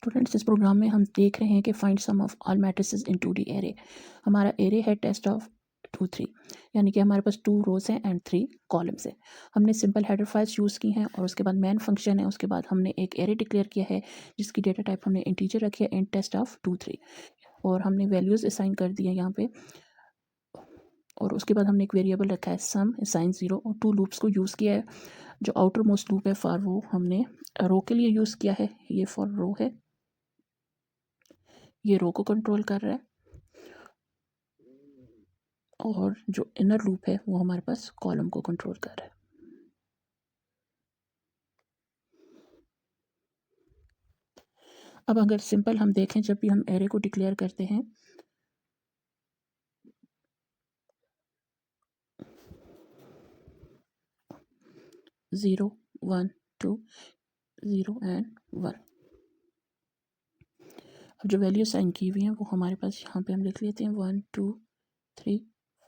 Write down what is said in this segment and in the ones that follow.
Students, इस programme में हम देख रहे हैं कि find sum of all matrices in 2D array. हमारा एरे है टेस्ट ऑफ 2 3, यानी कि हमारे पास 2 रोज हैं एंड 3 कॉलम्स हैं। हमने सिंपल हेडर फाइल्स यूज़ की हैं और उसके बाद मेन फंक्शन है। उसके बाद हमने एक एरे डिक्लेयर किया है जिसकी डेटा टाइप हमने इंटीजर रखी है इन टेस्ट ऑफ 2 3, और हमने वैल्यूज़ असाइन कर दी है यहाँ पे। और उसके बाद हमने एक वेरिएबल रखा है सम असाइन 0 और 2 लूप्स को यूज़ किया है। जो आउटर मोस्ट लूप है फॉर वो हमने रो के लिए यूज़ किया है, ये फॉर रो है, ये रो को कंट्रोल कर रहा है। और जो इनर लूप है वो हमारे पास कॉलम को कंट्रोल कर रहा है। अब अगर सिंपल हम देखें, जब भी हम एरे को डिक्लेयर करते हैं 0 1 2 0 एंड 1, अब जो वैल्यू साइन की हुई हैं वो हमारे पास यहाँ पे हम लिख लेते हैं 1 2 3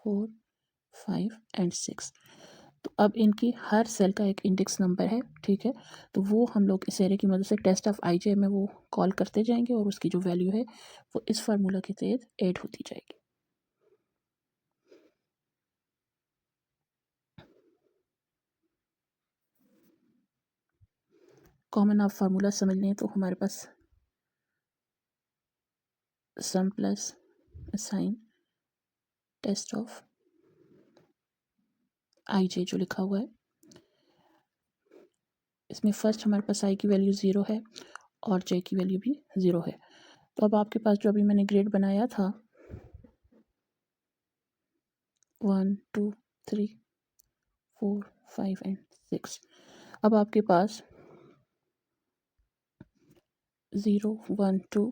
4 5 एंड 6। तो अब इनकी हर सेल का एक इंडेक्स नंबर है, ठीक है। तो वो हम लोग इस एरे की मदद से टेस्ट ऑफ आई जे में वो कॉल करते जाएंगे और उसकी जो वैल्यू है वो इस फार्मूला के तहत ऐड होती जाएगी। कॉमन आप फार्मूला समझ लें तो हमारे पास सम प्लस असाइन टेस्ट ऑफ आई जे जो लिखा हुआ है, इसमें फर्स्ट हमारे पास आई की वैल्यू 0 है और जे की वैल्यू भी 0 है। तो अब आपके पास जो अभी मैंने ग्रेड बनाया था 1 2 3 4 5 एंड 6, अब आपके पास 0 1 2,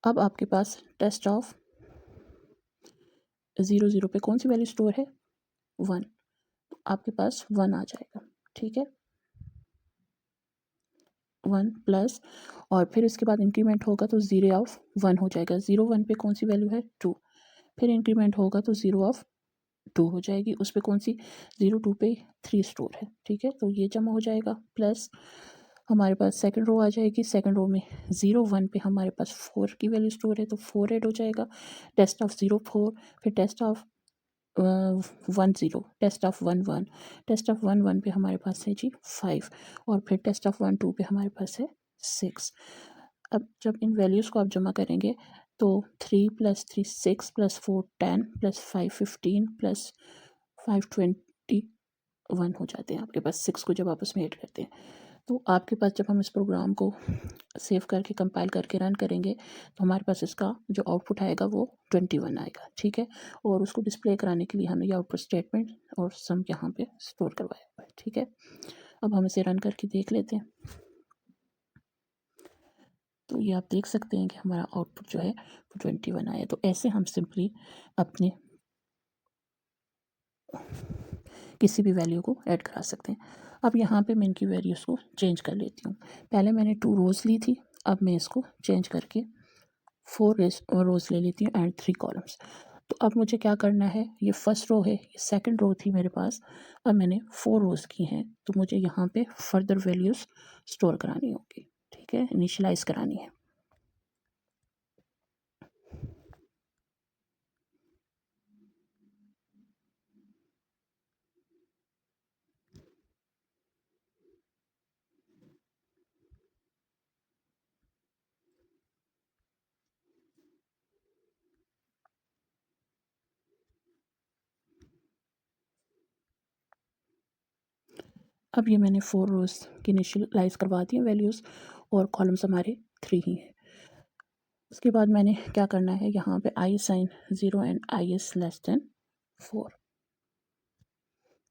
अब आपके पास टेस्ट ऑफ 0 0 पे कौन सी वैल्यू स्टोर है 1, तो आपके पास 1 आ जाएगा, ठीक है। 1 प्लस और फिर इसके बाद इंक्रीमेंट होगा तो 0 ऑफ 1 हो जाएगा। 0 1 पे कौन सी वैल्यू है 2, फिर इंक्रीमेंट होगा तो 0 ऑफ 2 हो जाएगी, उस पे कौन सी 0 2 पे 3 स्टोर है, ठीक है। तो ये जमा हो जाएगा, प्लस हमारे पास सेकंड रो आ जाएगी। सेकंड रो में 0 1 पे हमारे पास 4 की वैल्यू स्टोर है तो 4 ऐड हो जाएगा। टेस्ट ऑफ 0 4, फिर test of 1 0, test of 1 1, test of 1 1 पे हमारे पास है जी 5, और फिर टेस्ट ऑफ 1 2 पे हमारे पास है 6। अब जब इन वैल्यूज़ को आप जमा करेंगे तो 3 प्लस 3 6 प्लस 4 10 प्लस 5 15 प्लस 5 21 हो जाते हैं आपके पास 6 को जब आप उसमें ऐड करते हैं। तो आपके पास जब हम इस प्रोग्राम को सेव करके कंपाइल करके रन करेंगे तो हमारे पास इसका जो आउटपुट आएगा वो 21 आएगा, ठीक है। और उसको डिस्प्ले कराने के लिए हमने ये आउटपुट स्टेटमेंट और सम यहाँ पे स्टोर करवाया हुआ है, ठीक है। अब हम इसे रन करके देख लेते हैं। तो ये आप देख सकते हैं कि हमारा आउटपुट जो है वो 21 आया। तो ऐसे हम सिंपली अपने किसी भी वैल्यू को ऐड करा सकते हैं। अब यहाँ पे मैं इनकी वैल्यूज़ को चेंज कर लेती हूँ। पहले मैंने 2 रोज़ ली थी, अब मैं इसको चेंज करके 4 रोज़ ले लेती हूँ एंड 3 कॉलम्स। तो अब मुझे क्या करना है, ये फर्स्ट रो है, ये सेकंड रो थी मेरे पास, अब मैंने 4 रोज़ की हैं तो मुझे यहाँ पे फर्दर वैल्यूज़ स्टोर करानी होगी, ठीक है, इनिशियलाइज़ करानी है। अब ये मैंने 4 रोज़ की इनिशियलाइज़ करवा दी हैं वैल्यूज़, और कॉलम्स हमारे 3 ही हैं। उसके बाद मैंने क्या करना है, यहाँ पे I sign 0 and I is less than 4,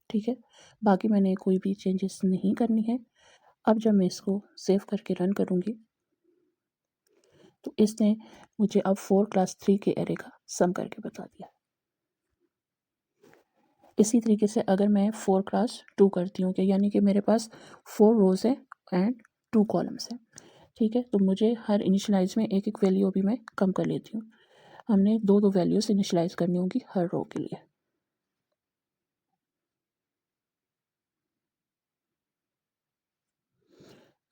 ठीक है। बाकी मैंने कोई भी चेंजेस नहीं करनी है। अब जब मैं इसको सेव करके रन करूँगी तो इसने मुझे अब 4 क्लास 3 के एरे का सम करके बता दिया। इसी तरीके से अगर मैं 4 क्लास 2 करती हूँ, कि यानी कि मेरे पास 4 रोज़ है एंड 2 कॉलम्स हैं, ठीक है। तो मुझे हर इनिशियलाइज़ में एक एक वैल्यू अभी मैं कम कर लेती हूँ। हमने 2 2 वैल्यूज़ इनिशियलाइज़ करनी होगी हर रो के लिए।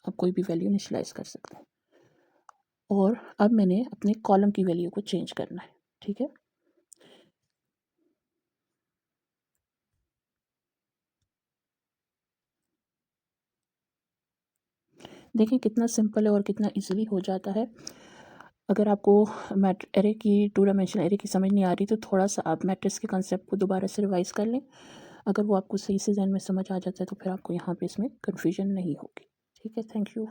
आप कोई भी वैल्यू इनिशियलाइज कर सकते हैं। और अब मैंने अपने कॉलम की वैल्यू को चेंज करना है, ठीक है। देखें कितना सिंपल है और कितना इजीली हो जाता है। अगर आपको एरे की 2 डायमेंशनल एरे की समझ नहीं आ रही तो थोड़ा सा आप मैट्रिक्स के कंसेप्ट को दोबारा से रिवाइज कर लें। अगर वो आपको सही से ज़हन में समझ आ जाता है तो फिर आपको यहाँ पे इसमें कन्फ्यूजन नहीं होगी। ठीक है, थैंक यू।